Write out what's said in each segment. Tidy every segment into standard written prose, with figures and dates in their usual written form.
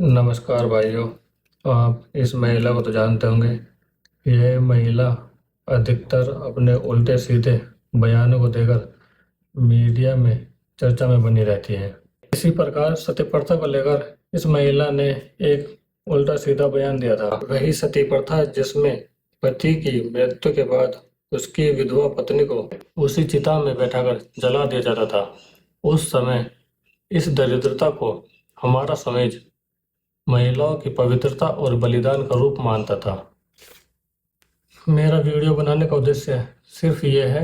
नमस्कार भाइयों। आप इस महिला को तो जानते होंगे। यह महिला अधिकतर अपने उल्टे सीधे बयानों को देकर मीडिया में चर्चा में बनी रहती है। इसी प्रकार सती प्रथा को लेकर इस महिला ने एक उल्टा सीधा बयान दिया था। वही सती प्रथा जिसमें पति की मृत्यु के बाद उसकी विधवा पत्नी को उसी चिता में बैठाकर जला दिया जाता था। उस समय इस दरिद्रता को हमारा समाज महिलाओं की पवित्रता और बलिदान का रूप मानता था। मेरा वीडियो बनाने का उद्देश्य सिर्फ ये है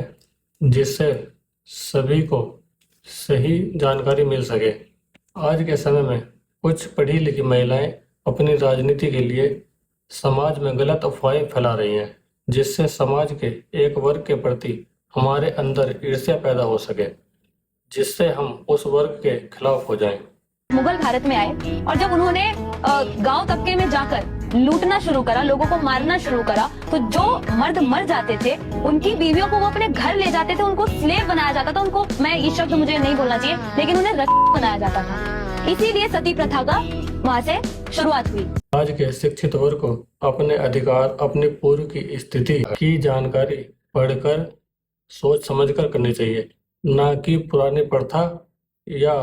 जिससे सभी को सही जानकारी मिल सके। आज के समय में कुछ पढ़ी लिखी महिलाएं अपनी राजनीति के लिए समाज में गलत अफवाहें फैला रही हैं, जिससे समाज के एक वर्ग के प्रति हमारे अंदर ईर्ष्या पैदा हो सके, जिससे हम उस वर्ग के खिलाफ हो जाएं। मुगल भारत में आए और जब उन्होंने गांव तबके में जाकर लूटना शुरू करा, लोगों को मारना शुरू करा, तो जो मर्द मर जाते थे उनकी बीवियों को वो अपने घर ले जाते थे, उनको स्लेव बनाया जाता था। उनको, मैं ये शब्द मुझे नहीं बोलना चाहिए, लेकिन उन्हें बनाया जाता था। इसीलिए सती प्रथा का वहाँ से शुरुआत हुई। आज के शिक्षित वर्ग को अपने अधिकार, अपनी पूर्व की स्थिति की जानकारी पढ़कर सोच समझकर करनी चाहिए, ना कि पुरानी प्रथा या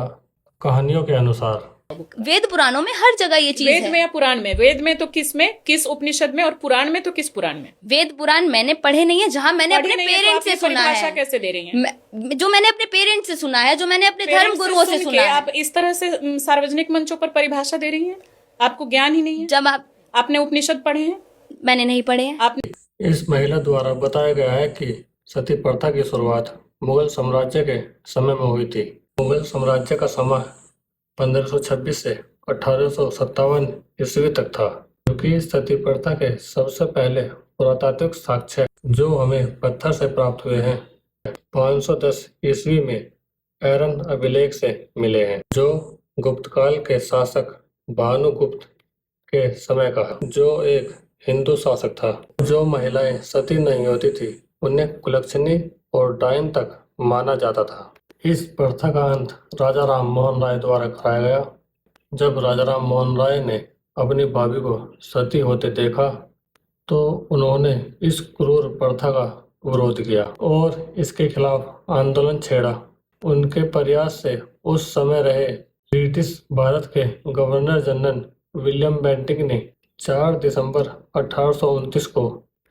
कहानियों के अनुसार। वेद पुराणों में हर जगह ये चीज है। वेद में या पुराण में? वेद में तो किस उपनिषद में, और पुराण में तो किस पुराण में? वेद पुराण मैंने पढ़े नहीं है, जहाँ मैंने अपने पेरेंट्स से सुना है। कैसे दे रही हैं? जो मैंने अपने पेरेंट्स से सुना है, जो मैंने अपने धर्म गुरुओं से सुना है। आप इस तरह से सार्वजनिक मंचों पर परिभाषा दे रही हैं? आपको ज्ञान ही नहीं है। जब आपने उपनिषद पढ़े हैं? मैंने नहीं पढ़े हैं। आपने इस महिला द्वारा बताया गया है कि सती प्रथा की शुरुआत मुगल साम्राज्य के समय में हुई थी। मुगल साम्राज्य का समय 1526 से 1857 ईस्वी तक था, क्योंकि सती प्रथा के सबसे पहले पुरातात्विक साक्ष्य जो हमें पत्थर से प्राप्त हुए हैं 510 ईस्वी में एरन अभिलेख से मिले हैं, जो गुप्त काल के शासक भानुगुप्त के समय का है, जो एक हिंदू शासक था। जो महिलाएं सती नहीं होती थी उन्हें कुलक्षणी और डायन तक माना जाता था। इस प्रथा का अंत राजा राम मोहन राय द्वारा कराया गया। जब राजा राम मोहन राय ने अपनी भाभी को सती होते देखा तो उन्होंने इस क्रूर प्रथा का विरोध किया और इसके खिलाफ आंदोलन छेड़ा। उनके प्रयास से उस समय रहे ब्रिटिश भारत के गवर्नर जनरल विलियम बेंटिंक ने 4 दिसंबर 1829 को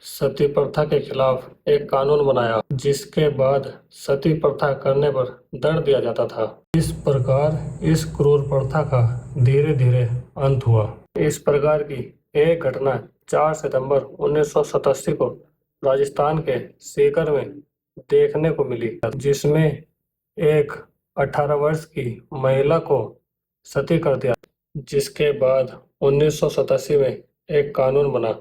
सती प्रथा के खिलाफ एक कानून बनाया, जिसके बाद सती प्रथा करने पर दंड दिया जाता था। इस प्रकार इस क्रूर प्रथा का धीरे धीरे अंत हुआ। इस प्रकार की एक घटना 4 सितंबर 1987 को राजस्थान के सीकर में देखने को मिली, जिसमें एक 18 वर्ष की महिला को सती कर दिया। जिसके बाद 1987 में एक कानून बना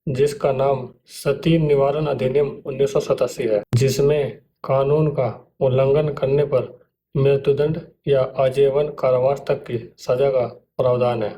जिसका नाम सती निवारण अधिनियम 1987 है, जिसमें कानून का उल्लंघन करने पर मृत्युदंड या आजीवन कारावास तक की सजा का प्रावधान है।